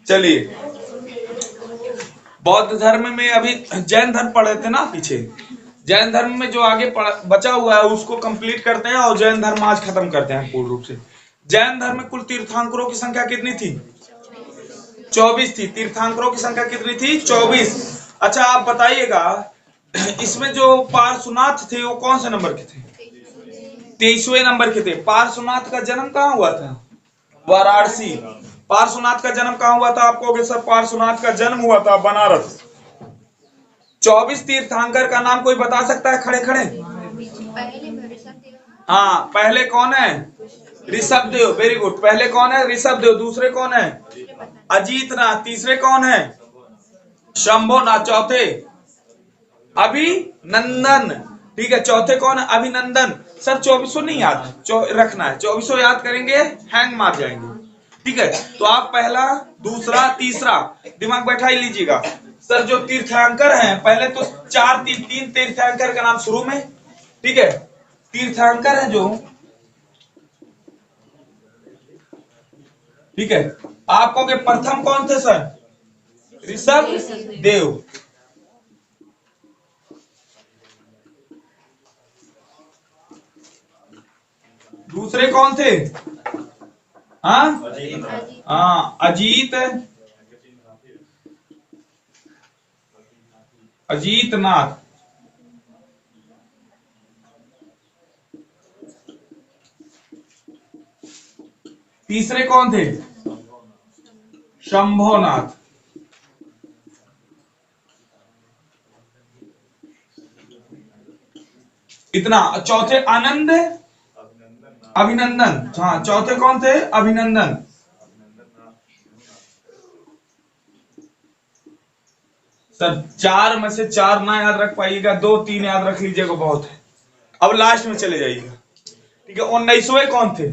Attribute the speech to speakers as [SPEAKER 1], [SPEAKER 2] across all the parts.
[SPEAKER 1] चलिए, बौद्ध धर्म में अभी जैन धर्म पढ़े थे ना पीछे, जैन धर्म में जो आगे बचा हुआ है उसको कंप्लीट करते हैं और जैन धर्म आज खत्म करते हैं पूर्ण रूप से। जैन धर्म में कुल तीर्थंकरों की संख्या कितनी थी? 24 थी। तीर्थंकरों की संख्या कितनी थी? 24। अच्छा आप बताइएगा, इसमें जो पार्श्वनाथ थे वो कौन से नंबर के थे? 23वें नंबर के थे। पार्श्वनाथ का जन्म कहाँ हुआ था? वाराणसी। पार्श्वनाथ का जन्म कहाँ हुआ था? आपको कहोगे सर पार्श्वनाथ का जन्म हुआ था बनारस। 24 तीर्थंकर का नाम कोई बता सकता है खड़े खड़े? हाँ, पहले कौन है? ऋषभ देव। Very good. पहले कौन है? ऋषभ देव। दूसरे कौन है? अजीतनाथ। तीसरे कौन है? शंभुनाथ। चौथे अभिनंदन। ठीक है, चौथे कौन है? अभिनंदन। सर 2400 नहीं याद रखना है, 2400 याद करेंगे हैंग मार जाएंगे। ठीक है, तो आप पहला, दूसरा, तीसरा दिमाग बैठा ही लीजिएगा। सर जो तीर्थंकर हैं, पहले तो तीन तीर्थंकर का नाम शुरू में। ठीक है, तीर्थंकर है जो, ठीक है, आप कहोगे प्रथम कौन थे सर? ऋषभ देव। दूसरे कौन थे? हाँ, अजीत, अजीतनाथ। तीसरे कौन थे? शंभुनाथ। इतना। चौथे आनंद, अभिनंदन। हाँ, चौथे कौन थे? अभिनंदन। सर 4 में से 4 ना याद रख पाइएगा, 2 3 याद रख लीजिएगा बहुत है। अब लास्ट में चले जाइएगा। ठीक है, 19वें कौन थे?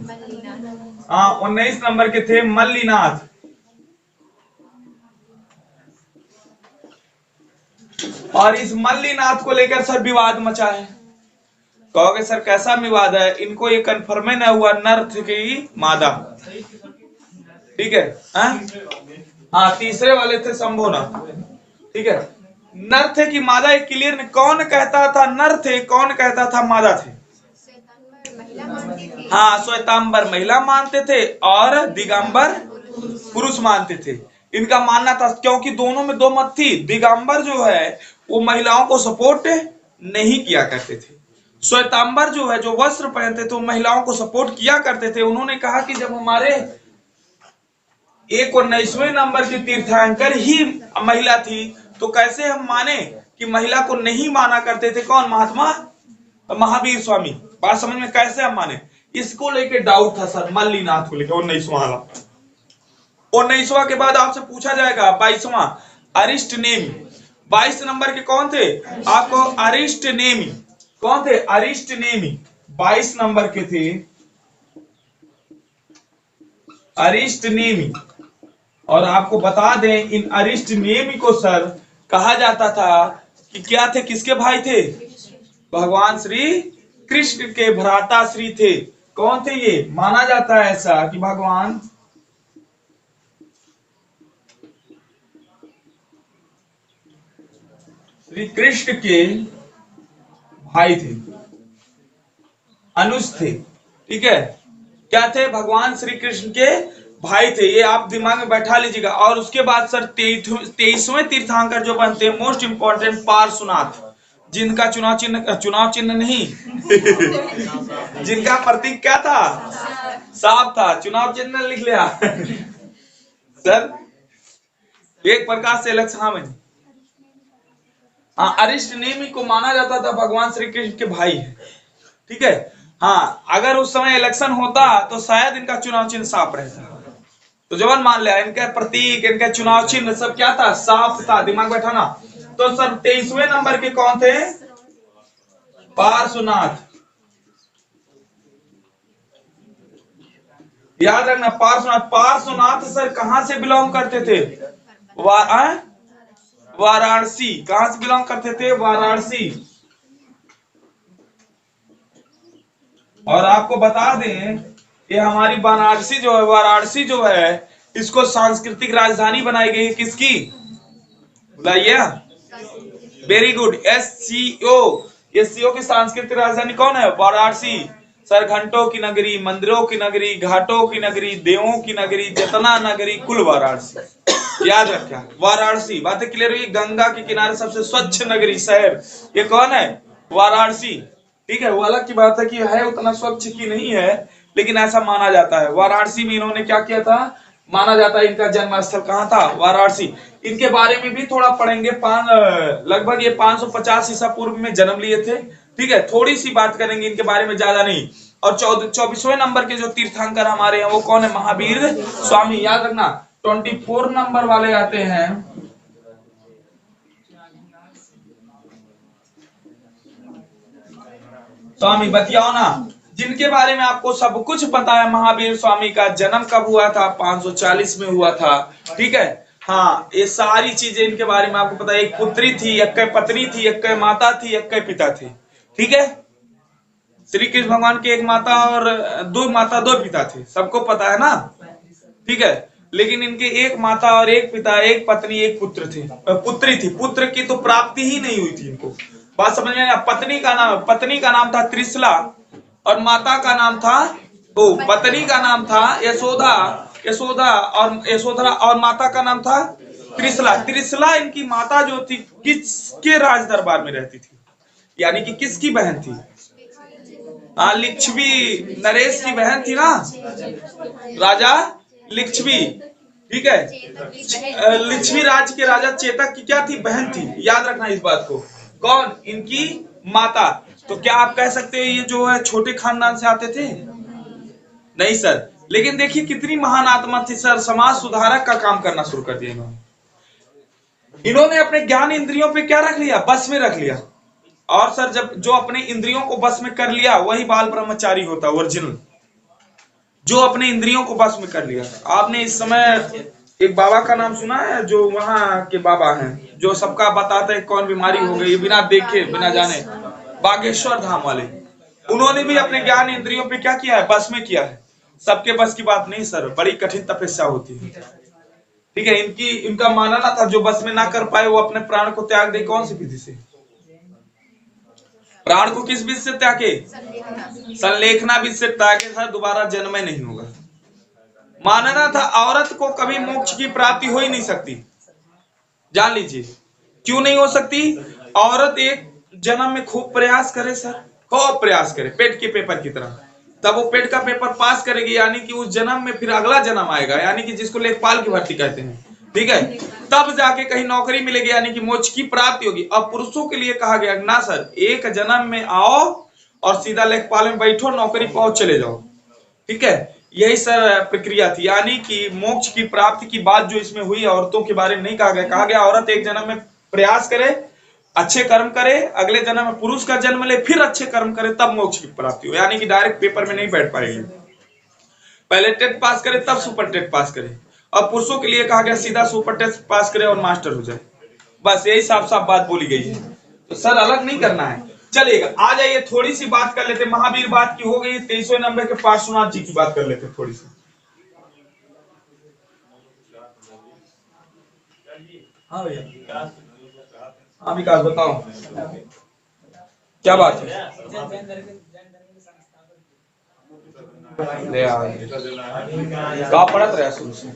[SPEAKER 1] हाँ, 19 नंबर के थे मल्लीनाथ। और इस मल्लीनाथ को लेकर सर विवाद मचा है। कहोगे सर कैसा विवाद है? इनको ये कन्फर्म न हुआ नर थे कि मादा। ठीक है, हाँ, तीसरे वाले थे शंभुनाथ। ठीक है, नर थे कि मादा एक क्लियर नहीं। कौन कहता था नर थे, कौन कहता था मादा थे? हाँ, श्वेतांबर महिला मानते थे और दिगंबर पुरुष मानते थे। इनका मानना था, क्योंकि दोनों में दो मत थी। दिगंबर जो है वो महिलाओं को सपोर्ट नहीं किया करते थे। श्वेतांबर जो है, जो वस्त्र पहनते थे, वो महिलाओं को सपोर्ट किया करते थे। उन्होंने कहा कि जब हमारे 19वें नंबर की तीर्थंकर ही महिला थी तो कैसे हम माने कि महिला को नहीं माना करते थे कौन? महात्मा महावीर स्वामी। बात समझ में? कैसे हम माने? इसको लेके डाउट था सर, मल्लीनाथ को लेकर। 19वां के बाद आपसे पूछा जाएगा 22वां अरिष्ट नेमी। 22 नंबर के कौन थे? आपको अरिष्ट नेमी। कौन थे? अरिष्ट नेमी 22 नंबर के थे, अरिष्ट नेमी। और आपको बता दें, इन अरिष्ट नेमी को सर कहा जाता था कि क्या थे? किसके भाई थे? भगवान श्री कृष्ण के भ्राताश्री थे। कौन थे ये? माना जाता है ऐसा कि भगवान श्री कृष्ण के भाई थे, अनुज थे। ठीक है, क्या थे? भगवान श्री कृष्ण के भाई थे। ये आप दिमाग में बैठा लीजिएगा। और उसके बाद सर 23वें तीर्थंकर जो बनते हैं, मोस्ट इंपॉर्टेंट पार्श्वनाथ, जिनका चुनाव चिन्ह नहीं जिनका प्रतीक क्या था? सांप था। चुनाव चिन्ह लिख लिया सर, एक प्रकार से इलेक्शन। हाँ, मैंने अरिष्ट नेमी को माना जाता था भगवान श्री कृष्ण के भाई है। ठीक है, हाँ, अगर उस समय इलेक्शन होता तो शायद इनका चुनाव चिन्ह सांप रहता। तो जवान मान लिया, इनका प्रतीक, इनका चुनाव चिन्ह सब क्या था? सांप था। दिमाग बैठाना। तो सर 23वें नंबर के कौन थे? पार्श्वनाथ। याद रखना, पार्श्वनाथ। पार्श्वनाथ सर कहां से बिलोंग करते थे? वाराणसी। कहां से बिलोंग करते थे? वाराणसी। और आपको बता दें, ये हमारी वाराणसी जो है, वाराणसी जो है इसको सांस्कृतिक राजधानी बनाई गई किसकी, बताइए। Very good, SCO. एससीओ की सांस्कृतिक राजधानी कौन है, वाराणसी। सर घंटों की नगरी, मंदिरों की नगरी, घाटों की नगरी, देवों की नगरी, जतना नगरी, कुल वाराणसी। याद रखा, वाराणसी। बातें क्लियर हुई। गंगा के किनारे सबसे स्वच्छ नगरी शहर, ये कौन है, वाराणसी। ठीक है, वो अलग की बात है कि है उतना स्वच्छ की नहीं है, लेकिन ऐसा माना जाता है। वाराणसी में इन्होंने क्या किया था, माना जाता है इनका जन्म स्थल कहां था, वाराणसी। इनके बारे में भी थोड़ा पढ़ेंगे। लगभग ये 550 ईसा पूर्व में जन्म लिए थे। ठीक है, थोड़ी सी बात करेंगे इनके बारे में, ज्यादा नहीं। और 24वें नंबर के जो तीर्थंकर हमारे हैं वो कौन है, महावीर स्वामी। याद रखना, 24 नंबर वाले आते हैं स्वामी, बतियाओ ना, जिनके बारे में आपको सब कुछ पता है। महावीर स्वामी का जन्म कब हुआ था, 540 में हुआ था। ठीक है, हाँ, ये सारी चीजें इनके बारे में आपको पता है। एक पुत्री थी, एक पत्नी थी, एक माता थी, एक पिता थे। ठीक है, श्री कृष्ण भगवान की एक माता और दो माता दो पिता थे, सबको पता है ना। ठीक है, लेकिन इनके एक माता और एक पिता, एक पत्नी, एक पुत्र थे, पुत्री थी। पुत्र की तो प्राप्ति ही नहीं हुई थी इनको। बात समझ में आया। पत्नी का नाम था त्रिशला और माता का नाम था, ओ पत्नी का नाम था यशोदा। यशोधरा और माता का नाम था त्रिशला। त्रिशला इनकी माता जो थी किसके राज दरबार में रहती थी, यानी कि किसकी बहन थी, लिच्छवी, नरेश की बहन थी ना, राजा लिच्छवी। ठीक है, लिच्छवी राज के राजा चेतक की क्या थी, बहन थी। याद रखना इस बात को। कौन, इनकी माता। तो क्या आप कह सकते हैं ये जो है छोटे खानदान से आते थे, नहीं सर। लेकिन देखिए कितनी महान आत्मा थी सर, समाज सुधारक का काम करना शुरू कर दिया इन्होंने अपने ज्ञान इंद्रियों पे क्या रख लिया, बस में रख लिया। और सर जब जो अपने इंद्रियों को बस में कर लिया वही बाल ब्रह्मचारी होता, ओरिजिनल, जो अपने इंद्रियों को बस में कर लिया। आपने इस समय एक बाबा का नाम सुना है, जो वहां के बाबा हैं, जो सबका बताते हैं कौन बीमारी हो गई बिना देखे बिना जाने, बागेश्वर धाम वाले। उन्होंने भी अपने ज्ञान इंद्रियों पे क्या किया है, बस में किया है। सबके बस की बात नहीं सर, बड़ी कठिन तपस्या होती है। ठीक है, इनका मानना था जो बस में ना कर पाए वो अपने प्राण को त्याग दे। कौन सी विधि से, प्राण को किस विधि से त्यागे, संलेखना विधि से त्यागे था, दोबारा जन्म नहीं होगा। मानना था औरत को कभी मोक्ष की प्राप्ति हो ही नहीं सकती। जान लीजिए क्यों नहीं हो सकती। औरत एक जन्म में खूब प्रयास करे सर, खूब प्रयास करे पेट के पेपर की तरह, तब वो पेट का पेपर पास करेगी, यानी कि उस जन्म में फिर अगला जन्म आएगा, यानी कि जिसको लेखपाल की भर्ती कहते हैं। ठीक है, तब जाके कहीं नौकरी मिलेगी, यानी कि मोक्ष की प्राप्ति होगी। अब पुरुषों के लिए कहा गया ना सर, एक जन्म में आओ और सीधा लेखपाल में बैठो, नौकरी पाओ, चले जाओ। ठीक है, यही सर प्रक्रिया थी। यानी कि मोक्ष की प्राप्ति की बात जो इसमें हुई, औरतों के बारे में नहीं कहा गया। कहा गया औरत एक जन्म में प्रयास करे, अच्छे कर्म करे, अगले जन्म में पुरुष का जन्म ले, फिर अच्छे कर्म करे, तब मोक्ष की प्राप्ति हो। यानी कि डायरेक्ट पेपर में नहीं बैठ पाएगी, पहले टेट पास करे तब सुपर टेट पास करे। और पुरुषों के लिए कहा गया सीधा सुपर टेट पास करे और मास्टर हो जाए। बस यही साफ साफ बात बोली गई है, तो सर अलग नहीं करना है। चलिएगा, आ जाइए थोड़ी सी बात कर लेते। महावीर बात की हो गई, 23वें नंबर के पार्श्वनाथ जी की बात कर लेते थोड़ी सी। हाँ भैया, हाँ विकास बताओ क्या बात है। कहाँ पढ़त रहे शुरू से,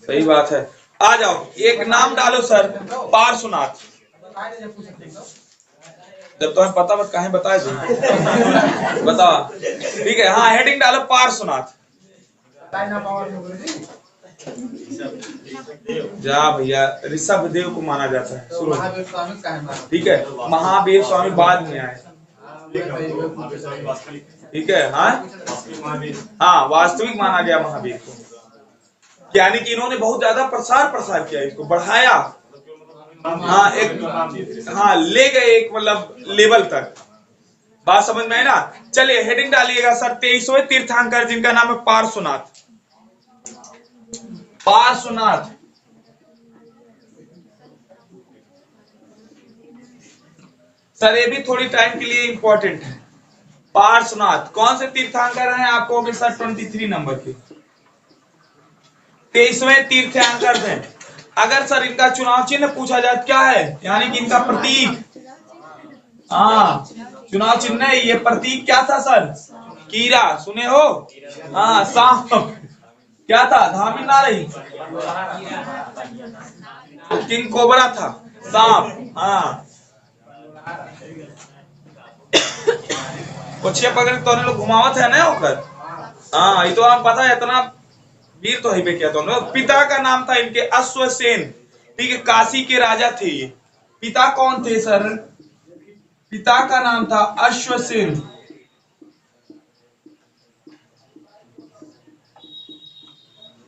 [SPEAKER 1] सही बात है। आ जाओ, एक नाम डालो सर, पार्श्वनाथ। जब तुम्हें पता मत कहीं बताए दो बता। ठीक है, हाँ हेडिंग डालो पार्श्वनाथ। जा भैया, ऋषभ देव को माना जाता है शुरू। ठीक है, महावीर स्वामी बाद में आए। ठीक है, हाँ वास्तविक माना गया महावीर को, यानी कि इन्होंने बहुत ज्यादा प्रसार किया, इसको बढ़ाया। हाँ एक, हाँ ले गए एक मतलब लेवल तक। बात समझ में आई ना। चलिए हेडिंग डालिएगा सर, 23वें तीर्थंकर जिनका नाम है पार्श्वनाथ। पार्श्वनाथ सर, ये भी थोड़ी टाइम के लिए इंपॉर्टेंट है। पार्श्वनाथ। कौन से तीर्थंकर हैं आप कहोगे सर 23 नंबर के 23वें तीर्थंकर हैं। अगर सर इनका चुनाव चिन्ह पूछा जाए क्या है, यानी कि इनका प्रतीक, हाँ चुनाव चिन्ह है, ये प्रतीक क्या था सर? कीरा, सुने हो? हाँ सांप क्या था? धामी ना रही, किंग कोबरा था, सांप। हाँ कुछ पकड़ तो लोग घुमावत है ना होकर। हाँ ये तो आप पता है, इतना वीर तो है क्या तो पिता का नाम था इनके अश्वसेन, ठीक है, काशी के राजा थे ये। पिता कौन थे सर? पिता का नाम था अश्वसेन।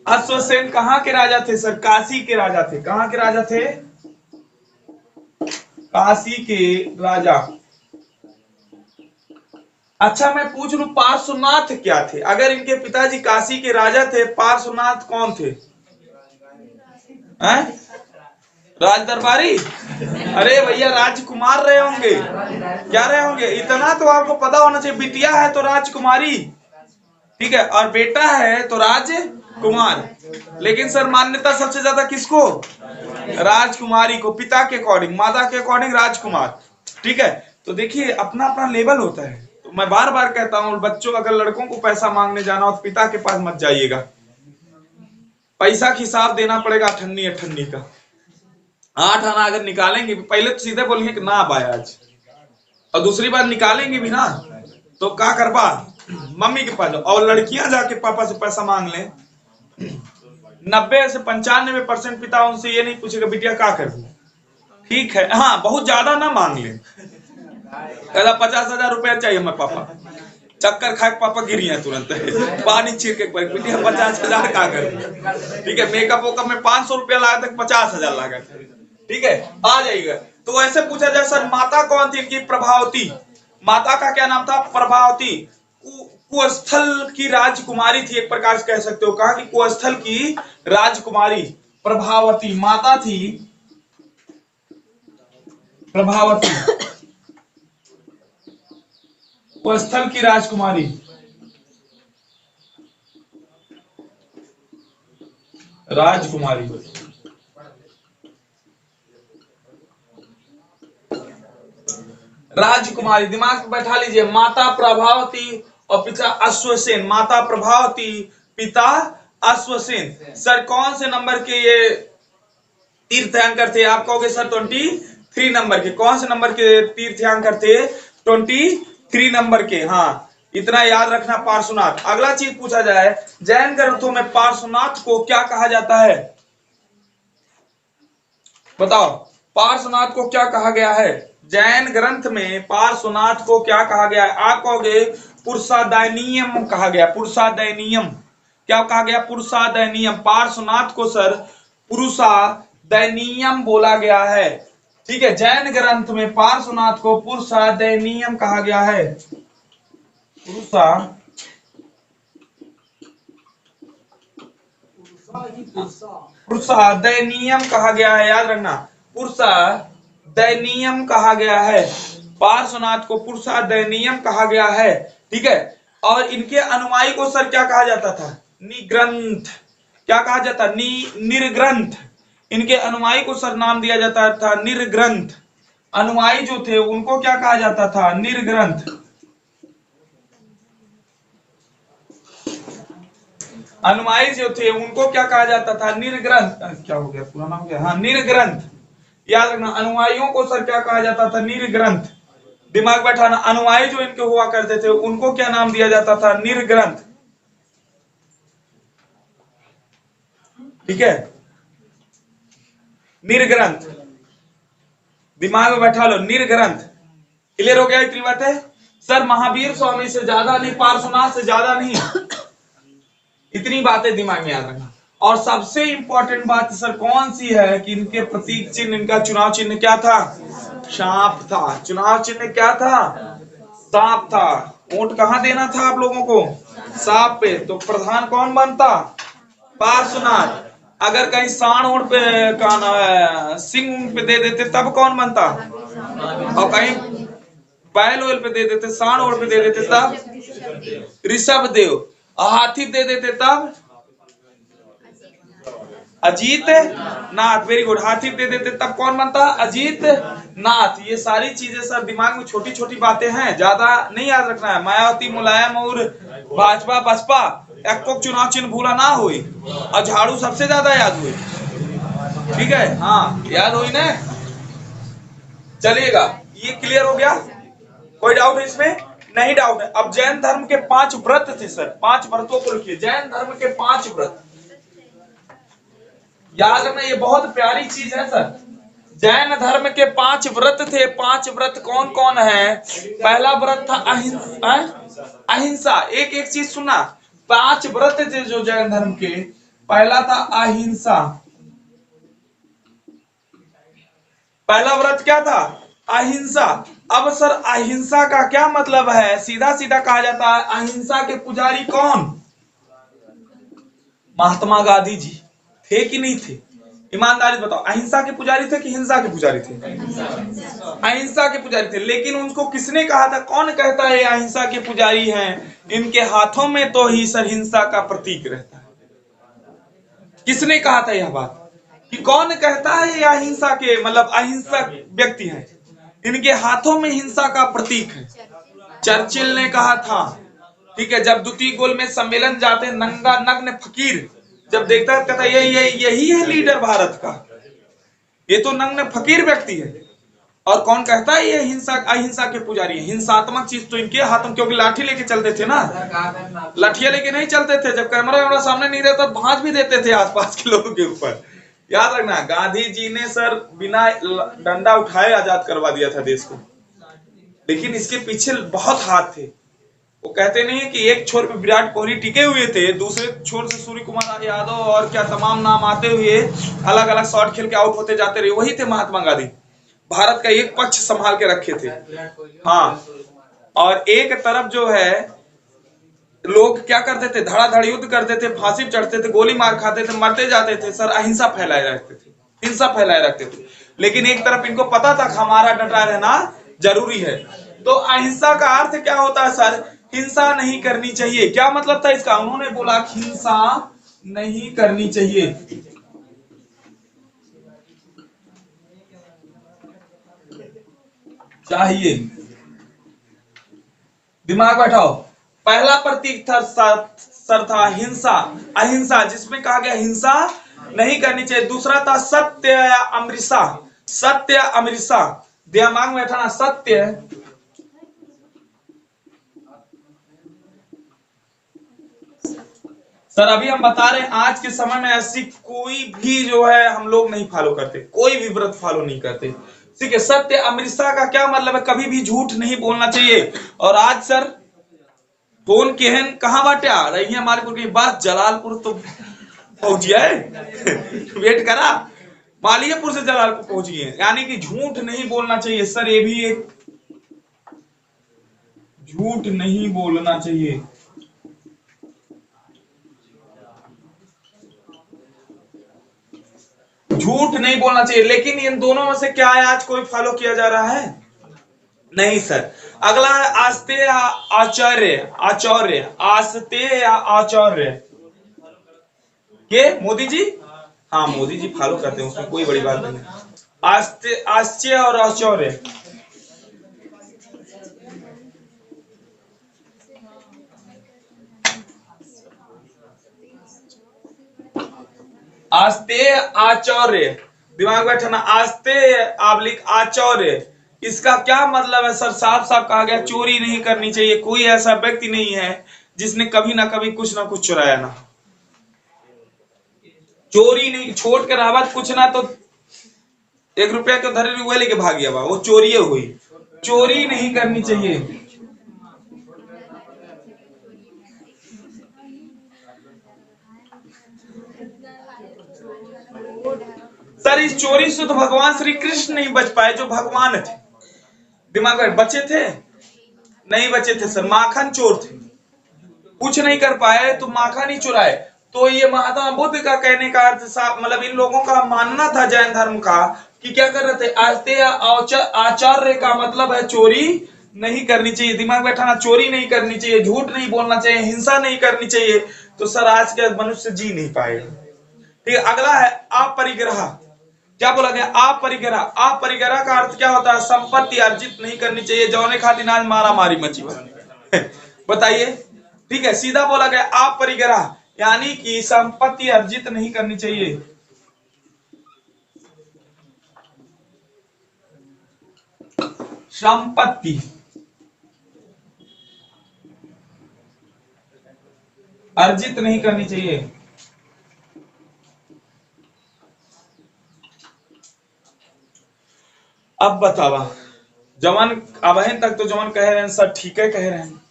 [SPEAKER 1] अश्वसेन कहाँ के राजा थे सर? काशी के राजा थे। कहाँ के राजा थे? काशी के राजा। अच्छा मैं पूछ लू पार्श्वनाथ क्या थे? अगर इनके पिताजी काशी के राजा थे, पार्श्वनाथ कौन थे? हैं? राज दरबारी? अरे भैया राजकुमार रहे होंगे, क्या रहे होंगे? इतना तो आपको पता होना चाहिए, बिटिया है तो राजकुमारी, ठीक है, और बेटा है तो राजकुमार। लेकिन सर मान्यता सबसे ज्यादा किसको? राजकुमारी को, पिता के अकॉर्डिंग, माता के अकॉर्डिंग राजकुमार, ठीक है। तो देखिए अपना अपना लेवल होता है। तो मैं बार बार कहता हूं बच्चों, अगर लड़कों को पैसा मांगने जाना हो तो पिता के पास मत जाइएगा, पैसा का हिसाब देना पड़ेगा अठन्नी अठन्नी का। 8 आना अगर निकालेंगे, पहले तो सीधे बोलेंगे कि ना आज, और दूसरी बार निकालेंगे भी ना तो क्या करबा? मम्मी के पास जाओ। और लड़कियां जाके पापा से पैसा मांग लें, 90 से 95% पिता उनसे ये नहीं पूछेगा बिटिया क्या कर, ठीक है, हाँ बहुत ज्यादा ना मांग ले, कहला 50,000 रुपया चाहिए मैं पापा, चक्कर खा के पापा गिरी है तुरंत पानी छीट के, बिटिया 50,000 का कर, ठीक है, मेकअप वेकअप में 500 रुपया लागत, 50,000 लागत, ठीक है, आ जाएगा। तो ऐसे पूछा जाए सर माता कौन थी इनकी? प्रभावती। माता का क्या नाम था? प्रभावती। कुस्थल की राजकुमारी थी, एक प्रकार से कह सकते हो। कहा कि कुस्थल की राजकुमारी प्रभावती माता थी, प्रभावती कुस्थल की राजकुमारी, राजकुमारी। राजकुमारी दिमाग में बैठा लीजिए, माता प्रभावती और पिता अश्वसेन। माता प्रभावती, पिता अश्वसेन। सर कौन से नंबर के ये तीर्थंकर थे? आप कहोगे सर 23 नंबर के। कौन से नंबर के तीर्थंकर थे? 23 नंबर के। हाँ इतना याद रखना पार्श्वनाथ। अगला चीज पूछा जाए, जैन ग्रंथों में पार्श्वनाथ को क्या कहा जाता है? बताओ पार्श्वनाथ को क्या कहा गया है? जैन ग्रंथ में पार्श्वनाथ को क्या कहा गया है? आप कहोगे पुरुषादयनीयम कहा गया। पुरुषादयनीयम क्या कहा गया? पुरुषादयनीयम। पार्श्वनाथ को सर पुरुषादयनीयम बोला गया है, ठीक है। जैन ग्रंथ में पार्श्वनाथ को पुरुषादयनीयम कहा गया है। पुरुषादयनीयम कहा गया है, याद रखना, पुरुषादयनीयम कहा गया है। पार्श्वनाथ को पुरुषादयनीयम कहा गया है, ठीक है। और इनके अनुयायी को सर क्या कहा जाता था? निग्रंथ। क्या कहा जाता? निर्ग्रंथ। इनके अनुयायी को सर नाम दिया जाता था निर्ग्रंथ। अनुयायी जो थे उनको क्या कहा जाता था? निर्ग्रंथ। अनुयायी जो थे उनको क्या कहा जाता था? निर्ग्रंथ। क्या हो गया, पुराना हो गया, हाँ निर्ग्रंथ। याद रखना अनुयायियों को सर क्या कहा जाता था? निर्ग्रंथ। दिमाग बैठाना, अनुयायी जो इनके हुआ करते थे उनको क्या नाम दिया जाता था? निर्ग्रंथ, ठीक है, निर्ग्रंथ। दिमाग में बैठा लो, निर्ग्रंथ। क्लियर हो गया इतनी बातें? सर महावीर स्वामी से ज्यादा नहीं, पार्श्वनाथ से ज्यादा नहीं, इतनी बातें दिमाग में याद रखना। और सबसे इंपॉर्टेंट बात सर कौन सी है कि इनके प्रतीक चिन्ह, इनका चुनाव चिन्ह क्या था? सांप था। चुनाव चिन्ह क्या था? सांप था। वोट कहां देना था आप लोगों को? सांप पे। तो प्रधान कौन बनता? पार्श्वनाथ। अगर कहीं सांड ओढ़ पे सिंह पे दे देते तब कौन बनता? और कहीं बैल ओल पे दे देते, सांड ओल पे दे देते तब ऋषभ देव, हाथी दे देते तब अजीत नाथ। Very good. हाथी दे देते तब कौन बनता? अजीत नाथ। ये सारी चीजें सर दिमाग में छोटी छोटी बातें हैं, ज्यादा नहीं याद रखना है। मायावती मुलायम और भाजपा बसपा एक चुनाव चिन्ह भूला ना हुई, और झाड़ू सबसे ज्यादा याद हुई। ठीक है, हाँ याद हुई ना। चलिएगा, ये क्लियर हो गया? कोई डाउट है इसमें? नहीं डाउट है। अब जैन धर्म के 5 व्रत थे सर, 5 व्रतों को लिखिए। जैन धर्म के 5 व्रत याद रखना, ये बहुत प्यारी चीज है सर। जैन धर्म के 5 व्रत थे। 5 व्रत कौन कौन है? पहला व्रत था अहिंसा। अहिंसा, एक एक चीज सुना। 5 व्रत थे जो जैन धर्म के। पहला था अहिंसा। पहला व्रत क्या था? अहिंसा। अब सर अहिंसा का क्या मतलब है? सीधा सीधा कहा जाता है, अहिंसा के पुजारी कौन? महात्मा गांधी जी थे कि नहीं थे? ईमानदारी बताओ, अहिंसा के पुजारी थे कि हिंसा के पुजारी थे? अहिंसा के पुजारी थे। लेकिन उनको किसने कहा था? कौन कहता है अहिंसा के पुजारी हैं? इनके हाथों में तो ही सर हिंसा का प्रतीक रहता है। किसने कहा था यह बात? कि कौन कहता है ये अहिंसा के मतलब अहिंसक व्यक्ति हैं, इनके हाथों में हिंसा का प्रतीक है? चर्चिल ने कहा था। ठीक है, जब द्वितीय गोलमेज सम्मेलन जाते नंगा नग्न फकीर जब देखता है, कहता यही है लीडर भारत का, ये तो नग्न फकीर व्यक्ति है। और कौन कहता है ये हिंसा अहिंसा के पुजारी है? हिंसात्मक चीज तो इनके हाथों, क्योंकि लाठी लेके चलते थे ना, लाठिया लेके नहीं चलते थे। जब कैमरा सामने नहीं रहता भांज भी देते थे आसपास के लोगों के ऊपर। याद रखना, गांधी जी ने सर बिना डंडा उठाए आजाद करवा दिया था देश को, लेकिन इसके पीछे बहुत हाथ थे। वो कहते नहीं है कि एक छोर पे विराट कोहली टिके हुए थे, दूसरे छोर से सूर्य कुमार यादव और क्या तमाम नाम आते हुए अलग अलग शॉट खेल के आउट होते जाते रहे। वही थे महात्मा गांधी, भारत का एक पक्ष संभाल के रखे थे। हाँ, और एक तरफ जो है लोग क्या करते थे? धड़ाधड़ युद्ध करते थे, फांसी चढ़ते थे, गोली मार खाते थे, मरते जाते थे सर। अहिंसा फैलाए रखते थे, हिंसा फैलाए रखते थे। लेकिन एक तरफ इनको पता था हमारा डटा रहना जरूरी है। तो अहिंसा का अर्थ क्या होता है सर? हिंसा नहीं करनी चाहिए। क्या मतलब था इसका? उन्होंने बोला हिंसा नहीं करनी चाहिए। चाहिए, दिमाग बैठाओ। पहला प्रतीक था सर था हिंसा, अहिंसा, जिसमें कहा गया हिंसा नहीं करनी चाहिए। दूसरा था सत्य या अमृषा। सत्य अमृषा, दिमाग में बैठाना। सत्य सर अभी हम बता रहे हैं, आज के समय में ऐसी कोई भी जो है हम लोग नहीं फॉलो करते, कोई भी व्रत फॉलो नहीं करते। ठीक है, सत्य अमृषा का क्या मतलब है? कभी भी झूठ नहीं बोलना चाहिए। और आज सर फोन केहन कहाँ बाटे रही है मालपुर की बस जलालपुर तो पहुंची है वेट करा, मालियापुर से जलालपुर पहुंची है। यानी कि झूठ नहीं बोलना चाहिए सर, ये भी एक झूठ नहीं बोलना चाहिए। झूठ नहीं बोलना चाहिए। लेकिन इन दोनों में से क्या है आज कोई फॉलो किया जा रहा है? नहीं सर। अगला है आस्ते या आचार्य। आचार्य, आस्ते या आचार्य के मोदी जी, हाँ मोदी जी फॉलो करते हैं, उसमें कोई बड़ी बात नहीं है। आस्ते, आश्चर्य और आचार्य। आस्ते आचार्य, दिमाग बैठाना। आस्ते आबलिक आचार्य, इसका क्या मतलब है सर? साफ साफ कहा गया चोरी नहीं करनी चाहिए। कोई ऐसा व्यक्ति नहीं है जिसने कभी ना कभी कुछ ना कुछ चुराया ना। चोरी नहीं छोड़ कर आवाज कुछ ना तो 1 रुपया के धरे हुए लेके भाग गया, वो चोरी हुई। चोरी नहीं करनी चाहिए। सर इस चोरी से तो भगवान श्री कृष्ण नहीं बच पाए जो भगवान थे। दिमाग में बचे थे? नहीं बचे थे सर, माखन चोर थे, कुछ नहीं कर पाए तो माखन ही चुराए। तो ये महात्मा बुद्ध का कहने का अर्थ साफ, मतलब इन लोगों का मानना था जैन धर्म का कि क्या कर रहे थे? आस्ते आचार्य का मतलब है चोरी नहीं करनी चाहिए, दिमाग बैठाना, चोरी नहीं करनी चाहिए, झूठ नहीं बोलना चाहिए, हिंसा नहीं करनी चाहिए, तो सर आज के मनुष्य जी नहीं पाएगा। ठीक है, अगला है अपरिग्रह। क्या बोला गया? अपरिग्रह। अपरिग्रह का अर्थ क्या होता है? संपत्ति अर्जित नहीं करनी चाहिए, जौने खातिर आज मारा मारी मची हुई। बताइए, ठीक है, सीधा बोला गया अपरिग्रह, यानी कि संपत्ति अर्जित नहीं करनी चाहिए। संपत्ति अर्जित नहीं करनी चाहिए। अब बतावा, जवान अबहन तक तो जवान कह रहे हैं सर ठीक है कह रहे हैं,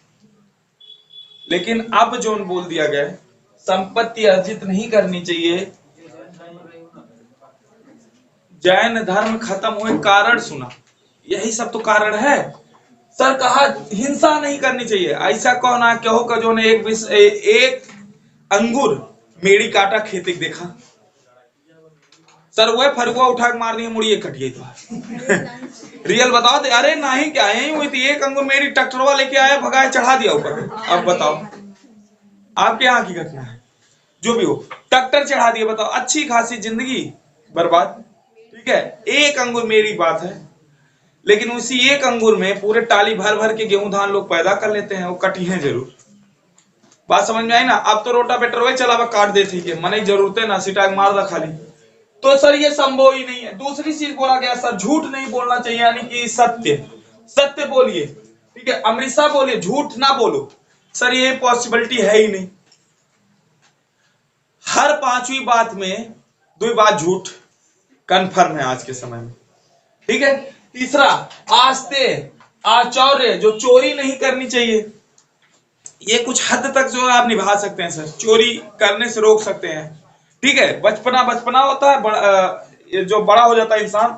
[SPEAKER 1] लेकिन अब जो बोल दिया गया संपत्ति अर्जित नहीं करनी चाहिए, जैन धर्म खत्म हुए कारण सुना, यही सब तो कारण है। सर कहा हिंसा नहीं करनी चाहिए, ऐसा कौन है कहो का जो ने एक अंगूर मेरी काटा खेती देखा, सर वो फरुआ उठा के मार दिए मुड़िए कटिए तो रियल बताओ दे, अरे नहीं क्या यही हुई थी, एक अंगूर मेरी ट्रैक्टरवा लेके आया भगाए चढ़ा दिया ऊपर। अब बताओ आपके यहाँ की घटना है, जो भी हो ट्रैक्टर चढ़ा दिया, बताओ अच्छी खासी जिंदगी बर्बाद। ठीक है, एक अंगूर मेरी बात है, लेकिन उसी एक अंगूर में पूरे टाली भर भर के गेहूं धान लोग पैदा कर लेते हैं, वो कटी है जरूर। बात समझ में आई ना? अब तो रोटावेटर वही चलावा काट देते मन जरूरत है ना, सिटाग मार दा खाली, तो सर ये संभव ही नहीं है। दूसरी चीज बोला गया सर झूठ नहीं बोलना चाहिए, यानी कि सत्य, सत्य बोलिए। ठीक है, अमृता बोलिए, झूठ ना बोलो, सर ये पॉसिबिलिटी है ही नहीं। हर पांचवी बात में 2 बात झूठ कन्फर्म है आज के समय में। ठीक है, तीसरा आस्ते आचौर्य, जो चोरी नहीं करनी चाहिए, ये कुछ हद तक जो आप निभा सकते हैं सर, चोरी करने से रोक सकते हैं। ठीक है, बचपना बचपना होता है, ये जो बड़ा हो जाता है इंसान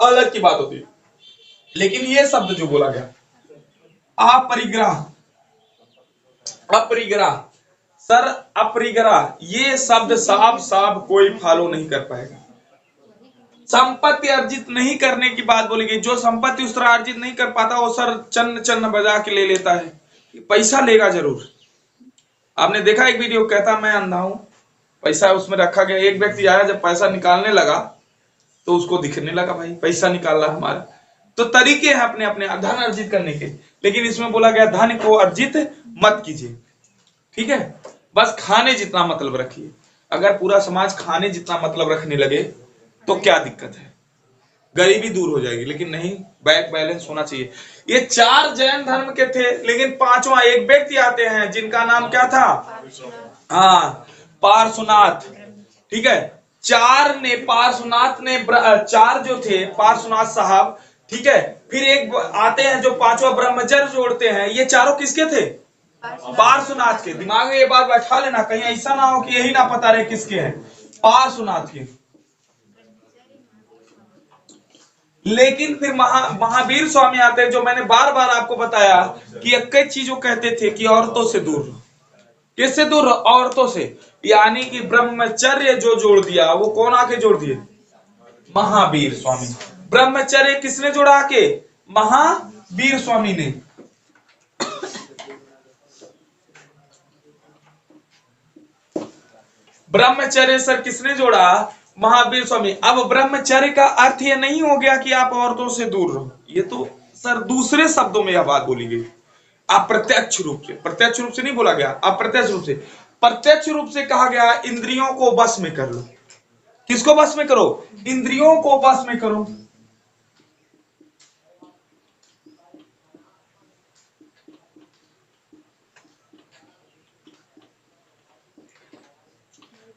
[SPEAKER 1] अलग की बात होती है, लेकिन ये शब्द जो बोला गया अपरिग्रह, अपरिग्रह, सर अपरिग्रह ये शब्द साफ साफ कोई फॉलो नहीं कर पाएगा। संपत्ति अर्जित नहीं करने की बात बोली गई, जो संपत्ति उस तरह अर्जित नहीं कर पाता वो सर चन्न चन्न बजा के ले लेता है, पैसा लेगा जरूर। आपने देखा एक वीडियो कहता मैं अंधा हूं, पैसा उसमें रखा गया, एक व्यक्ति आया जब पैसा निकालने लगा तो उसको दिखने लगा भाई पैसा निकाल रहा हमारा। तो तरीके हैं अपने अपने धन अर्जित करने के, लेकिन इसमें बोला गया धन को अर्जित मत कीजिए। ठीक है, बस खाने जितना मतलब रखिए। अगर पूरा समाज खाने जितना मतलब रखने लगे तो क्या दिक्कत है, गरीबी दूर हो जाएगी, लेकिन नहीं, बैंक बैलेंस होना चाहिए। ये 4 जैन धर्म के थे, लेकिन 5वां एक व्यक्ति आते हैं जिनका नाम क्या था? हाँ, पार्श्वनाथ। ठीक है, 4 ने पार्श्वनाथ ने 4 जो थे पार्श्वनाथ साहब। ठीक है, फिर एक आते हैं जो 5वां ब्रह्मचर्य जोड़ते हैं, ये चारों किसके थे? पार्श्वनाथ के। दिमाग में ये बात बैठा लेना, कहीं ऐसा ना हो कि यही ना पता रहे किसके हैं, पार्श्वनाथ के। लेकिन फिर महावीर स्वामी आते हैं, जो मैंने बार बार आपको बताया कि एक चीज वो कहते थे कि औरतों से दूर रहो। किससे दूर रहो? औरतों से, यानी कि ब्रह्मचर्य जो जोड़ दिया वो कौन आके जोड़ दिए? महावीर स्वामी। ब्रह्मचर्य किसने जोड़ा आके? महावीर स्वामी ने। ब्रह्मचर्य सर किसने जोड़ा? महावीर स्वामी। अब ब्रह्मचर्य का अर्थ ये नहीं हो गया कि आप औरतों से दूर रहो, ये तो सर दूसरे शब्दों में यह बात बोली गई, अप्रत्यक्ष रूप से। प्रत्यक्ष रूप से नहीं बोला गया, अप्रत्यक्ष रूप से। प्रत्यक्ष रूप से कहा गया इंद्रियों को बस में कर लो। किसको बस में करो? इंद्रियों को बस में करो।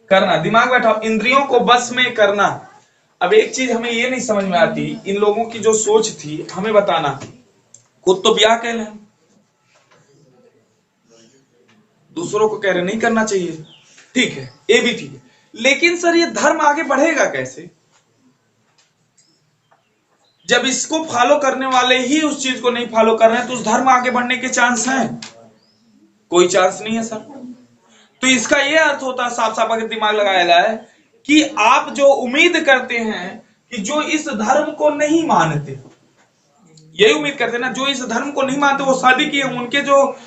[SPEAKER 1] करना, दिमाग बैठा, इंद्रियों को बस में करना। अब एक चीज हमें ये नहीं समझ में आती, इन लोगों की जो सोच थी हमें बताना, खुद तो ब्याह कह लें, दूसरों को कह रहे नहीं करना चाहिए, ठीक है, ये भी ठीक है, लेकिन सर ये धर्म आगे बढ़ेगा कैसे जब इसको फॉलो करने वाले ही उस चीज को नहीं फॉलो कर रहे हैं? तो उस धर्म आगे बढ़ने के चांस हैं? कोई चांस नहीं है सर। तो इसका यह अर्थ होता है, साफ साफ अगर दिमाग लगाया है, कि आप जो उम्मीद करते हैं कि जो इस धर्म को नहीं मानते, यही उम्मीद करते हैं ना, जो इस धर्म को नहीं मानते वो शादी किए, उनके जो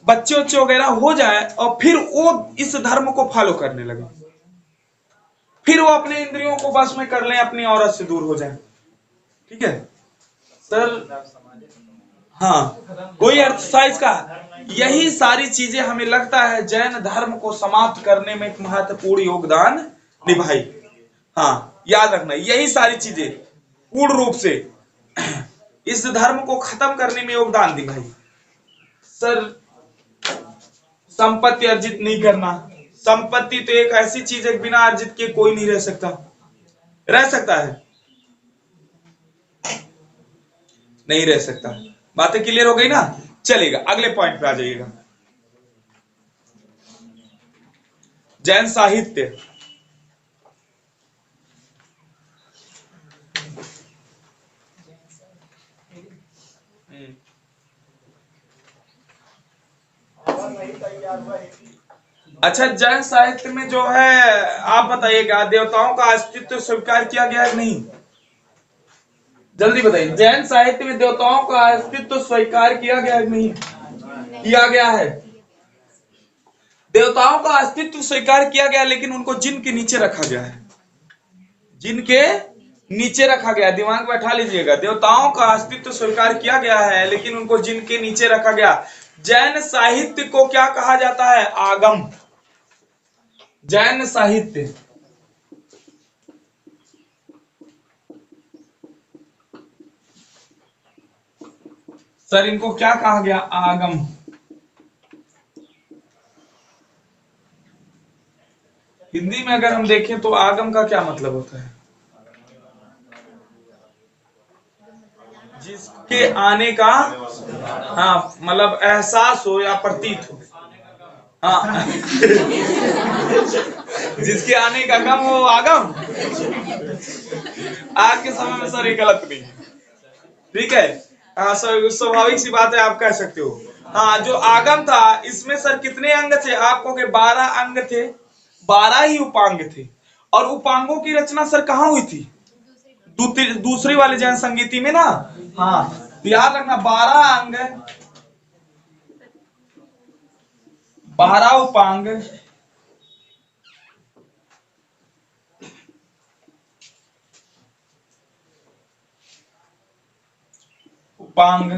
[SPEAKER 1] बच्चे उच्चे वगैरह हो जाए और फिर वो इस धर्म को फॉलो करने लगे, फिर वो अपने इंद्रियों को बस में कर लें, अपनी औरत से दूर हो जाए। ठीक है सर? हाँ, कोई अर्थ था इसका? यही सारी चीजें हमें लगता है जैन धर्म को समाप्त करने में एक महत्वपूर्ण योगदान निभाई। हाँ, याद रखना, यही सारी चीजें पूर्ण रूप से इस धर्म को खत्म करने में योगदान दी भाई। सर, संपत्ति अर्जित नहीं करना। संपत्ति तो एक ऐसी चीज है बिना अर्जित के कोई नहीं रह सकता। रह सकता है? नहीं रह सकता। बातें क्लियर हो गई ना? चलेगा, अगले पॉइंट पे आ जाइएगा। जैन साहित्य। अच्छा, जैन साहित्य में जो है, आप बताइएगा, देवताओं का अस्तित्व स्वीकार किया गया है नहीं? जल्दी बताइए, जैन साहित्य में देवताओं का अस्तित्व स्वीकार किया गया है नहीं? किया गया है। देवताओं का अस्तित्व स्वीकार किया गया, लेकिन उनको जिन के नीचे रखा गया है। जिन के नीचे रखा गया, दिमाग बैठा लीजिएगा। देवताओं का अस्तित्व स्वीकार किया गया है, लेकिन उनको जिन के नीचे रखा गया। जैन साहित्य को क्या कहा जाता है? आगम। जैन साहित्य सर, इनको क्या कहा गया? आगम। हिंदी में अगर हम देखें तो आगम का क्या मतलब होता है? जिसके आने का, हाँ, मतलब एहसास हो या प्रतीत हो। हाँ जिसके आने का गम हो, आगम। आज के समय में सर ये गलत नहीं है। ठीक है, हाँ सर, स्वाभाविक सी बात है, आप कह सकते हो। हाँ, जो आगम था, इसमें सर कितने अंग थे? आपको के 12 अंग थे, 12 ही उपांग थे। और उपांगों की रचना सर कहाँ हुई थी? दूसरी वाले जैन संगीति में ना। हाँ, तो याद रखना, 12 अंग, 12 उपांग, उपांग,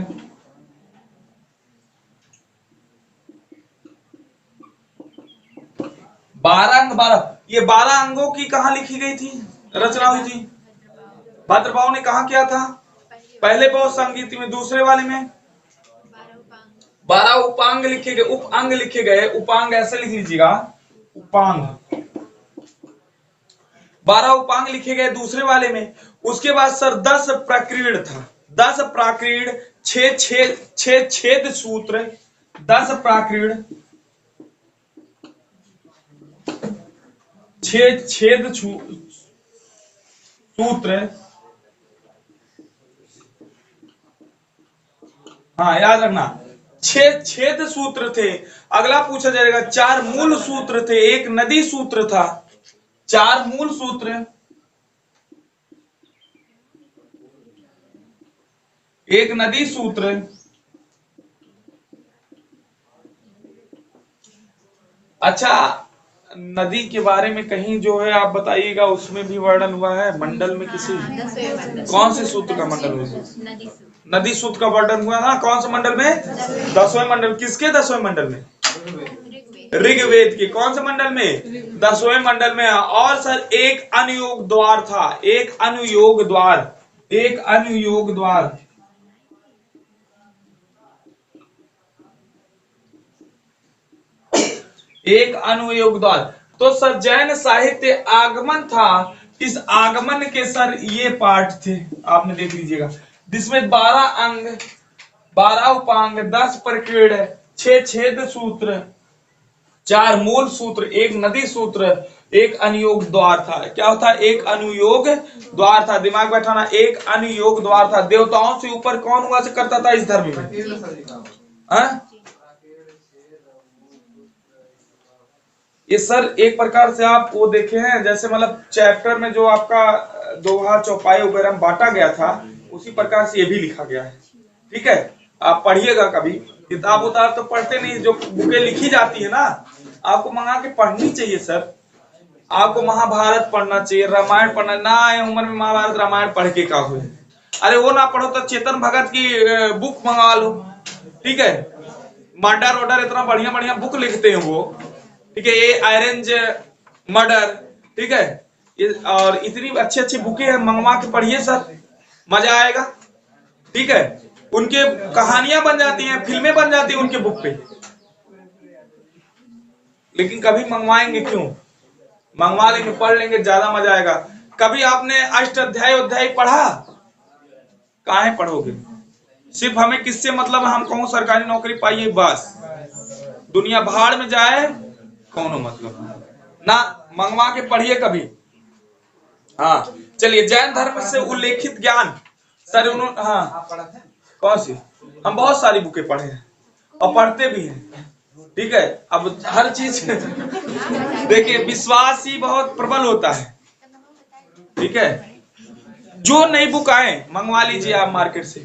[SPEAKER 1] 12 अंग, 12, ये 12 अंगों की कहां लिखी गई थी, रचना हुई थी? भद्रभाव ने कहा किया था? पहले बहुत संगीत में, दूसरे वाले में 12 उपांग लिखे गए, उप अंग लिखे गए। उपांग ऐसे लिख लीजिएगा, उपांग, 12 उपांग लिखे गए दूसरे वाले में। उसके बाद सर 10 प्रकीर्ण था। 10 प्राकीर्ण, 6 छेद सूत्र, 10 प्राकीर्ण, 6 छेद सूत्र। हाँ, याद रखना, 6 छेद सूत्र थे। अगला पूछा जाएगा, 4 मूल सूत्र थे, एक नदी सूत्र था। 4 मूल सूत्र, एक नदी सूत्र। अच्छा, नदी के बारे में कहीं जो है आप बताइएगा, उसमें भी वर्णन हुआ है मंडल में किसी? कौन से सूत्र का मंडल हुआ? नदी सूत्र का वर्णन हुआ ना, कौन से मंडल में? 10वें मंडल। किसके 10वें मंडल में? ऋग्वेद के। कौन से मंडल में? 10वें मंडल में। और सर एक अनुयोग द्वार था, एक अनुयोग द्वार, एक अनुयोग द्वार, एक अनुयोग द्वार। तो सर जैन साहित्य आगमन था। इस आगमन के सर ये पार्ट थे, आपने देख लीजिएगा, जिसमें 12 अंग, 12 उपांग, 10 प्रकीर्ण, 6 छेद सूत्र, 4 मूल सूत्र, एक नदी सूत्र, एक अनुयोग द्वार था। क्या था? एक अनुयोग द्वार था। दिमाग बैठाना, एक अनुयोग द्वार था। देवताओं से ऊपर कौन हुआ करता था इस धर्म में? ये सर एक प्रकार से आप वो देखे हैं, जैसे मतलब चैप्टर में जो आपका दोहा चौपाई वगैरह बांटा गया था, उसी प्रकार से ये भी लिखा गया है। ठीक है, आप पढ़िएगा कभी, किताब उताब तो पढ़ते नहीं, जो बुकें लिखी जाती है ना आपको मंगा के पढ़नी चाहिए सर। आपको महाभारत पढ़ना चाहिए, रामायण पढ़ना, ना आए उम्र में महाभारत रामायण पढ़ के का हुए। अरे वो ना पढ़ो तो चेतन भगत की बुक मंगा लो। ठीक है, मर्डर वर्डर इतना बढ़िया बढ़िया बुक लिखते हैं वो। ठीक है, ये अरेंज मर्डर, ठीक है, ये और इतनी अच्छी अच्छी बुकें हैं, मंगवा के पढ़िए सर, मजा आएगा। ठीक है, उनके कहानियां बन जाती हैं, फिल्में बन जाती हैं उनके बुक पे। लेकिन कभी मंगवाएंगे क्यों? मंगवा लेंगे, पढ़ लेंगे, ज्यादा मजा आएगा। कभी आपने अष्टाध्यायी अध्याय पढ़ा? काहे पढ़ोगे? सिर्फ हमें किससे मतलब है, हम कहूं सरकारी नौकरी पाइए बस, दुनिया भाड़ में जाए कौनो मतलब ना। मंगवा के पढ़िए कभी। हाँ चलिए, जैन धर्म से उल्लेखित ज्ञान सर उन्होंने, हाँ कौन सी, हम बहुत सारी बुकें पढ़े हैं और पढ़ते भी हैं। ठीक है, अब हर चीज देखिए, विश्वास ही बहुत प्रबल होता है। ठीक है, जो नई बुक आए मंगवा लीजिए आप मार्केट से,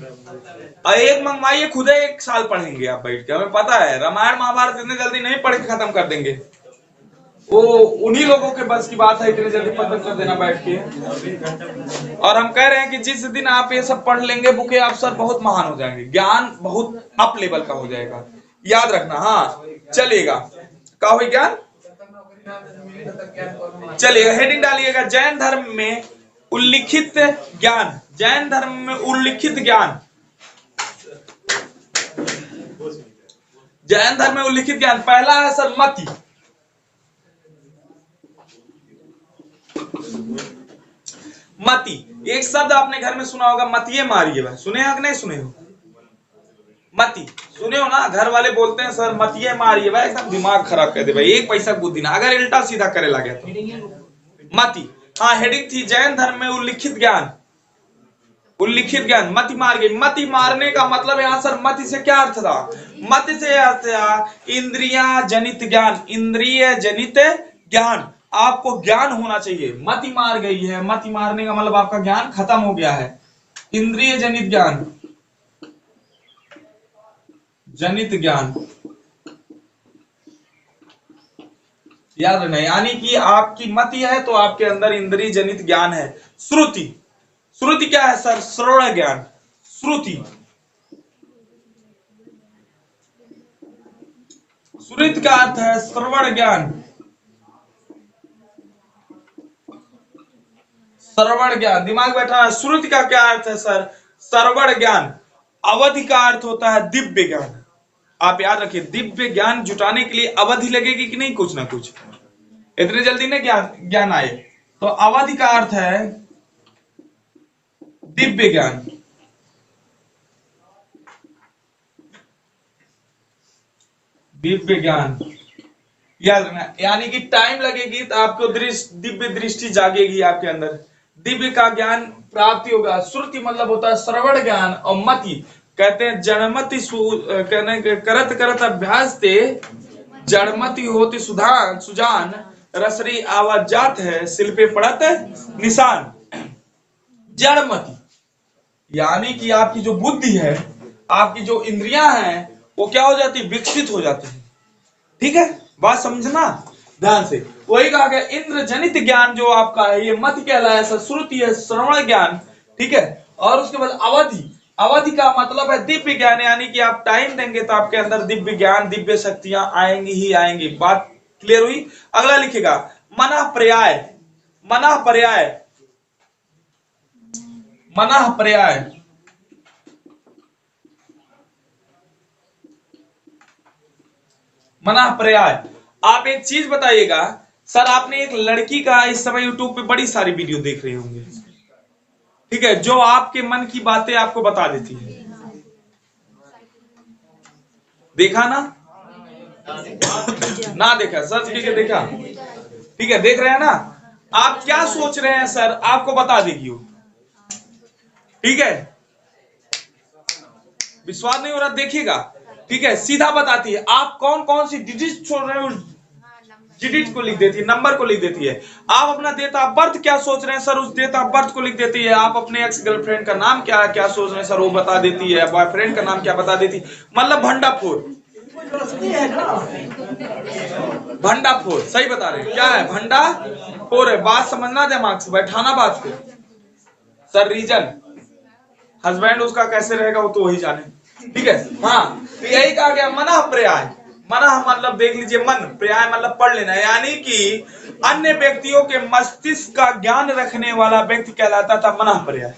[SPEAKER 1] और एक मंगवाइए, खुद एक साल पढ़ेंगे आप बैठ के। हमें पता है रामायण महाभारत इतने जल्दी नहीं पढ़ के खत्म कर देंगे, वो उन्हीं लोगों के बस की बात है इतने जल्दी खत्म कर देना बैठ के। और हम कह रहे हैं कि जिस दिन आप ये सब पढ़ लेंगे बुकें, आप सर बहुत महान हो जाएंगे, ज्ञान बहुत अप लेवल का हो जाएगा, याद रखना। हाँ चलिएगा, क्या हुई ज्ञान, चलिएगा हेडिंग डालिएगा, जैन धर्म में उल्लिखित ज्ञान। जैन धर्म में उल्लिखित ज्ञान, जैन धर्म में उल्लिखित ज्ञान, पहला है सर मति। मति, एक शब्द आपने घर में सुना होगा, मतिये मारिए, भाई सुने हो कि नहीं सुने हो? मति सुने हो ना, घर वाले बोलते हैं सर मतिये मारिए, भाई एकदम दिमाग खराब कर दे भाई, एक पैसा बुद्धि ना, अगर उल्टा सीधा करे लगे तो। मति, हाँ हेडिंग थी जैन धर्म में उल्लिखित ज्ञान। उल्लिखित ज्ञान, मति मार गई। मति मारने का मतलब यहाँ सर मति से क्या अर्थ था? मति से अर्थ था इंद्रिया जनित ज्ञान। इंद्रिय जनित ज्ञान, आपको ज्ञान होना चाहिए। मति मार गई है, मति मारने का मतलब आपका ज्ञान खत्म हो गया है। इंद्रिय जनित ज्ञान, जनित ज्ञान याद रखना, यानी कि आपकी मति है तो आपके अंदर इंद्रिय जनित ज्ञान है। श्रुति, श्रुति क्या है सर? श्रवण ज्ञान। श्रुति, श्रुति का अर्थ है श्रवण ज्ञान। श्रवण ज्ञान, दिमाग बैठा है। श्रुति का क्या अर्थ है सर? श्रवण ज्ञान। अवधि का अर्थ होता है दिव्य ज्ञान। आप याद रखिए, दिव्य ज्ञान जुटाने के लिए अवधि लगेगी कि नहीं, कुछ ना कुछ, इतने जल्दी ना ज्ञान आए। तो अवधि का अर्थ है दिव्य ज्ञान। दिव्य ज्ञान याद रखना, यानी कि टाइम लगेगी तो आपको दिव्य दृष्टि जागेगी आपके अंदर, दिव्य का ज्ञान प्राप्ति होगा। श्रुति मतलब होता है श्रवण ज्ञान। और मति कहते हैं जड़मति, करत करत अभ्यास ते जड़मति होती सुधान सुजान, रसरी आवाज जात है शिल्पे पड़त निशान। जड़मति यानी कि आपकी जो बुद्धि है, आपकी जो इंद्रियां हैं, वो क्या हो जाती है? विकसित हो जाती है। ठीक है, बात समझना ध्यान से। वही कहा गया इंद्र जनित ज्ञान जो आपका है, ये मत कहलाया, श्रुति है श्रवण ज्ञान। ठीक है, और उसके बाद अवधि। अवधि का मतलब है दिव्य ज्ञान, यानी कि आप टाइम देंगे तो आपके अंदर दिव्य ज्ञान, दिव्य शक्तियां आएंगी ही आएंगी। बात क्लियर हुई? अगला लिखेगा मनः पर्याय। मनः पर्याय, मनः पर्याय, मनः पर्याय। आप एक चीज बताइएगा सर, आपने एक लड़की का इस समय यूट्यूब पे बड़ी सारी वीडियो देख रहे होंगे, ठीक है, जो आपके मन की बातें आपको बता देती है, देखा ना? ना देखा, सर्च करके देखा? ठीक है, देख रहे हैं ना? आप क्या सोच रहे हैं सर, आपको बता देगी वो। ठीक है, विश्वास नहीं हो रहा देखिएगा। ठीक है, सीधा बताती है आप कौन कौन सी डिजीज छोड़ रहे हो, डिजिट को लिख देती है, नंबर को लिख देती है। आप अपना डेट ऑफ बर्थ क्या सोच रहे हैं सर, उस डेट ऑफ बर्थ को लिख देती है। आप अपने एक्स गर्लफ्रेंड का नाम क्या है, क्या सोच रहे हैं सर, वो बता देती है। बॉयफ्रेंड का नाम क्या बता देती, मतलब भंडाफोड़। भंडाफोड़ सही बता रहे हैं, क्या है भंडाफोड़ है। बात समझना, दिमाग से बैठाना बात को। सर रीजन हस्बैंड उसका कैसे रहेगा वो तो वही जाने, ठीक है। हाँ तो यही कहा गया मना पर्याय। मना मतलब देख लीजिए, मन, पर्याय मतलब पढ़ लेना, यानी कि अन्य व्यक्तियों के मस्तिष्क का ज्ञान रखने वाला व्यक्ति कहलाता था मना पर्याय।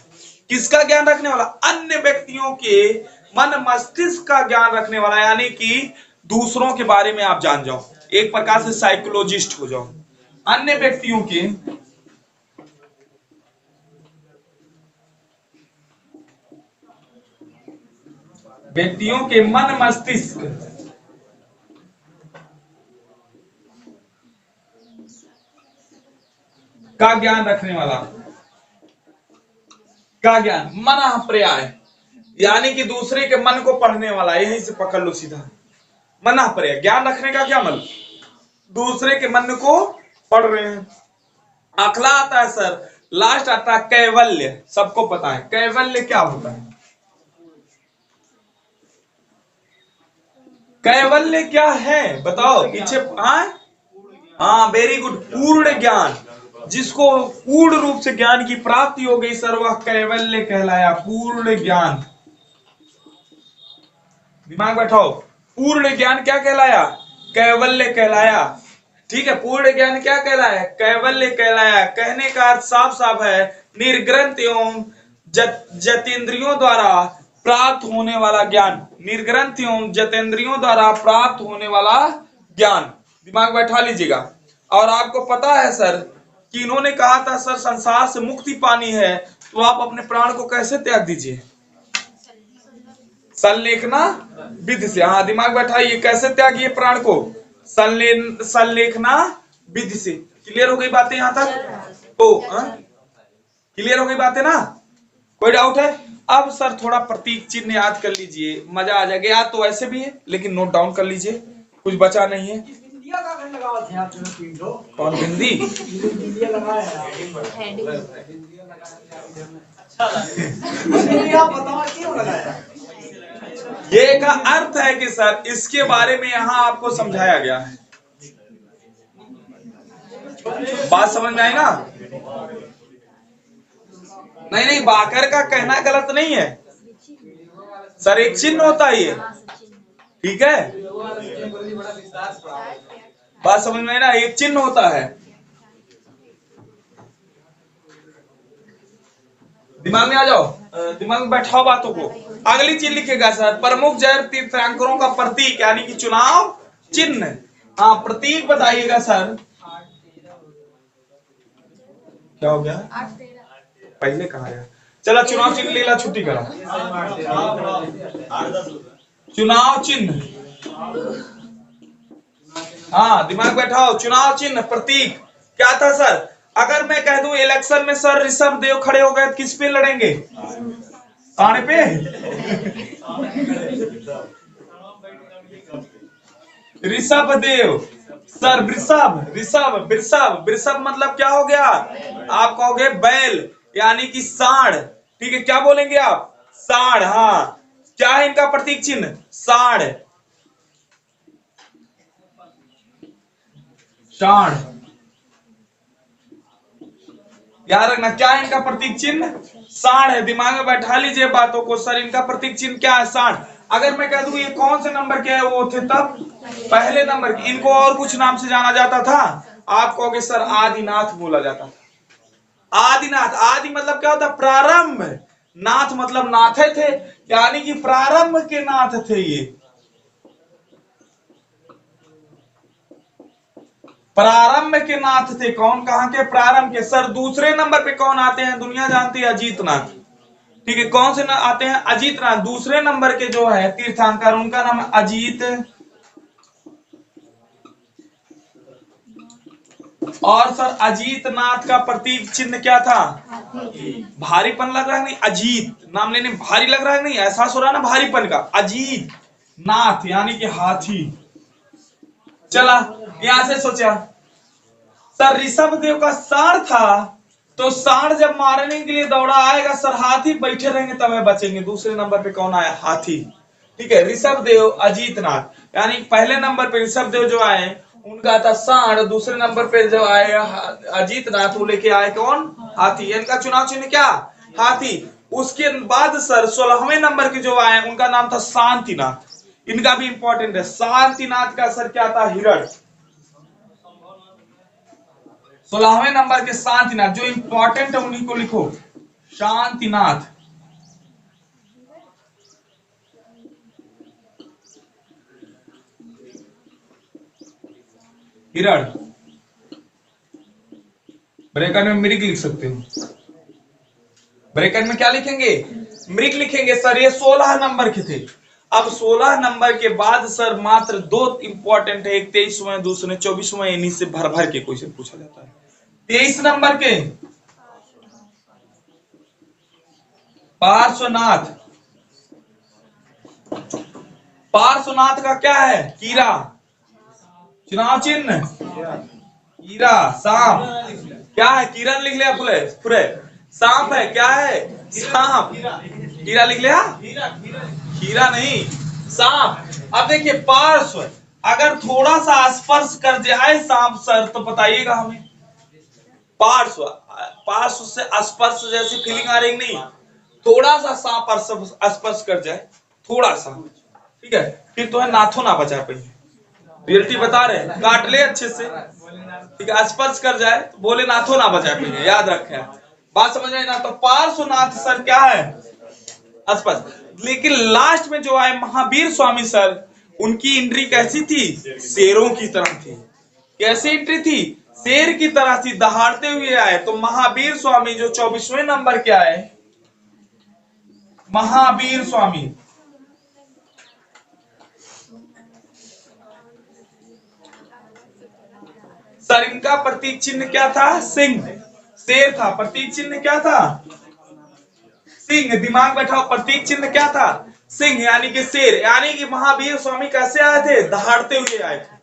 [SPEAKER 1] किसका ज्ञान रखने वाला, अन्य व्यक्तियों के मन मस्तिष्क का ज्ञान रखने वाला, यानी कि दूसरों के बारे में आप जान जाओ, एक प्रकार से साइकोलॉजिस्ट हो जाओ। अन्य व्यक्तियों के मन मस्तिष्क का ज्ञान रखने वाला, का ज्ञान मन पर्याय, यानी कि दूसरे के मन को पढ़ने वाला। यहीं से पकड़ लो सीधा, मन पर्याय। ज्ञान रखने का क्या मतलब, दूसरे के मन को पढ़ रहे हैं। अगला आता है सर, लास्ट आता है कैवल्य। सबको पता है कैवल्य क्या होता है, कैवल्य क्या है बताओ पीछे। हाँ वेरी गुड, पूर्ण ज्ञान। जिसको पूर्ण रूप से ज्ञान की प्राप्ति हो गई सर, वह कैवल्य कहलाया, पूर्ण ज्ञान। दिमाग बैठाओ, पूर्ण ज्ञान क्या कहलाया, कैवल्य कहलाया, ठीक है। पूर्ण ज्ञान क्या कहलाया, कैवल्य कहलाया। कहने का अर्थ साफ साफ है, निर्ग्रंथ एवं जतेंद्रियों द्वारा प्राप्त होने वाला ज्ञान, निर्ग्रंथ एवं जतेंद्रियों द्वारा प्राप्त होने वाला ज्ञान। दिमाग बैठा लीजिएगा। और आपको पता है सर कि इन्होंने कहा था सर संसार से मुक्ति पानी है तो आप अपने प्राण को कैसे त्याग दीजिए, संलेखना विधि से। हाँ दिमाग बैठाइए, कैसे त्यागिए प्राण को, संलेखना विधि से। क्लियर हो गई बातें यहां तक, ओ क्लियर हो गई बातें ना, कोई डाउट है। अब सर थोड़ा प्रतीक चिन्ह याद कर लीजिए, मजा आ जाएगा। याद तो ऐसे भी है लेकिन नोट डाउन कर लीजिए, कुछ बचा नहीं है। कौन बिंदी, ये का अर्थ है कि सर इसके बारे में यहां आपको समझाया गया है। बात समझ में आई ना, नहीं नहीं बाकर का कहना गलत नहीं है सर, एक चिन्ह होता है ये, ठीक है। बात समझ में आई ना, एक चिन्ह होता है। दिमाग में आ जाओ, दिमाग में बैठाओ बातों को। अगली चीज लिखेगा सर, प्रमुख जैन तीर्थंकरों का प्रतीक यानी कि चुनाव चिन्ह। हाँ प्रतीक बताइएगा सर, क्या हो गया, पहले कहा गया। चलो चुनाव चिन्ह ले ला, छुट्टी करा। चुनाव चिन्ह, हाँ दिमाग बैठाओ। चुनाव चिन्ह प्रतीक क्या था सर, अगर मैं कह दूं इलेक्शन में सर ऋषभ देव खड़े हो गए तो किस पे लड़ेंगे, साढ़े पे। ऋषभ देव सर, वृषभ, ऋषभ वृषभ, वृषभ मतलब क्या हो गया, आप कहोगे बैल यानी कि सांड, ठीक है। क्या बोलेंगे आप, सांड। हाँ क्या है इनका प्रतीक चिन्ह, सांड, सांड। याद रखना क्या है इनका प्रतीक चिन्ह, सांड है। दिमाग में बैठा लीजिए बातों को, सर इनका प्रतीक चिन्ह क्या है, सांड। अगर मैं कह दूं ये कौन से नंबर के है, वो थे तब पहले नंबर के। इनको और कुछ नाम से जाना जाता था, आप कहोगे सर आदिनाथ बोला जाता था। आदिनाथ, आदि मतलब क्या होता, प्रारंभ, नाथ मतलब नाथे थे, यानी कि प्रारंभ के नाथ थे ये, प्रारंभ के नाथ थे। कौन, कहां के, प्रारंभ के। सर दूसरे नंबर पे कौन आते हैं, दुनिया जानती है, अजीतनाथ, ठीक है। कौन से आते हैं, अजीतनाथ। दूसरे नंबर के जो है तीर्थंकर, उनका नाम अजीत। और सर अजीतनाथ का प्रतीक चिन्ह क्या था, भारीपन लग रहा है नहीं, अजीत नाम लेने भारी लग रहा है नहीं, एहसास हो रहा है ना भारीपन का, अजीत नाथ यानी कि हाथी। चला यहां से सोचा सर ऋषभ देव का साढ़ था, तो साढ़ जब मारने के लिए दौड़ा आएगा सर, हाथी बैठे रहेंगे तब बचेंगे। दूसरे नंबर पे कौन आया? हाथी। ठीक है, ऋषभ देव अजीत नाथ, यानी पहले नंबर पे ऋषभ देव जो आए उनका था साढ़, दूसरे नंबर पे जो आए अजीत नाथ वो लेके आए कौन? हाथी। इनका चुनाव चिन्ह क्या? हाथी। उसके बाद सर 16वें नंबर के जो आए उनका नाम था शांतिनाथ। इनका भी इंपॉर्टेंट है। शांतिनाथ का सर क्या था? हिरण। 16वें नंबर के शांतिनाथ, जो इंपॉर्टेंट है उन्हीं को लिखो, शांतिनाथ। हिरण। ब्रैकेट में मृग लिख सकते हो। ब्रैकेट में क्या लिखेंगे? मृग लिखेंगे सर। ये 16 नंबर के थे। अब 16 नंबर के बाद सर मात्र दो इंपॉर्टेंट है, एक 23वां, दूसरे 24वां। इन्हीं से भर भर के क्वेश्चन पूछा जाता है। 23 नंबर के पार्श्वनाथ। पार्श्वनाथ का क्या है? कीरा। चुनाव चिन्ह कीरा। सांप क्या है? किरण लिख लिया पूरे। सांप है, क्या है? सांप। कीरा लिख लिया? हीरा नहीं, सांप। अब देखिए पार्श्व, अगर थोड़ा सा स्पर्श कर जाए सांप सर तो बताइएगा हमें। पार्श्व, पार्श्व से स्पर्श जैसी फीलिंग आ रही नहीं, थोड़ा सा सांप स्पर्श कर जाए, थोड़ा सा, ठीक है, फिर तो है नाथों ना बचा पाए। रियलिटी बता रहे, काट ले अच्छे से, ठीक है, स्पर्श कर जाए तो बोले नाथों ना बचा पाए, याद रखें। बात समझ रहे ना? तो पार्श्वनाथ सर क्या है? स्पर्श। लेकिन लास्ट में जो आए महावीर स्वामी सर, उनकी एंट्री कैसी थी? शेरों की तरह थी। कैसी एंट्री थी? शेर की तरह थी, दहाड़ते हुए आए। तो महावीर स्वामी जो 24वें नंबर के आए, महावीर स्वामी, सर इनका प्रतीक चिन्ह क्या था? सिंह। शेर था, प्रतीक चिन्ह क्या था? सिंह। दिमाग बैठाओ, प्रतीक चिन्ह क्या था? सिंह, यानी कि शेर। यानी कि महावीर स्वामी कैसे आए थे? दहाड़ते हुए आए थे।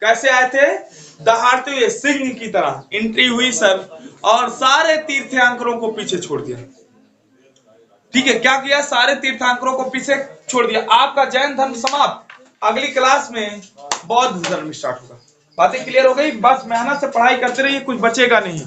[SPEAKER 1] कैसे आए थे? दहाड़ते हुए, सिंह की तरह एंट्री हुई सर, और सारे तीर्थंकरों को पीछे छोड़ दिया। ठीक है, क्या किया? सारे तीर्थंकरों को पीछे छोड़ दिया। आपका जैन धर्म समाप्त। अगली क्लास में बौद्ध धर्म स्टार्ट होगा। बातें क्लियर हो गई? बस मेहनत से पढ़ाई करते रहिए, कुछ बचेगा नहीं।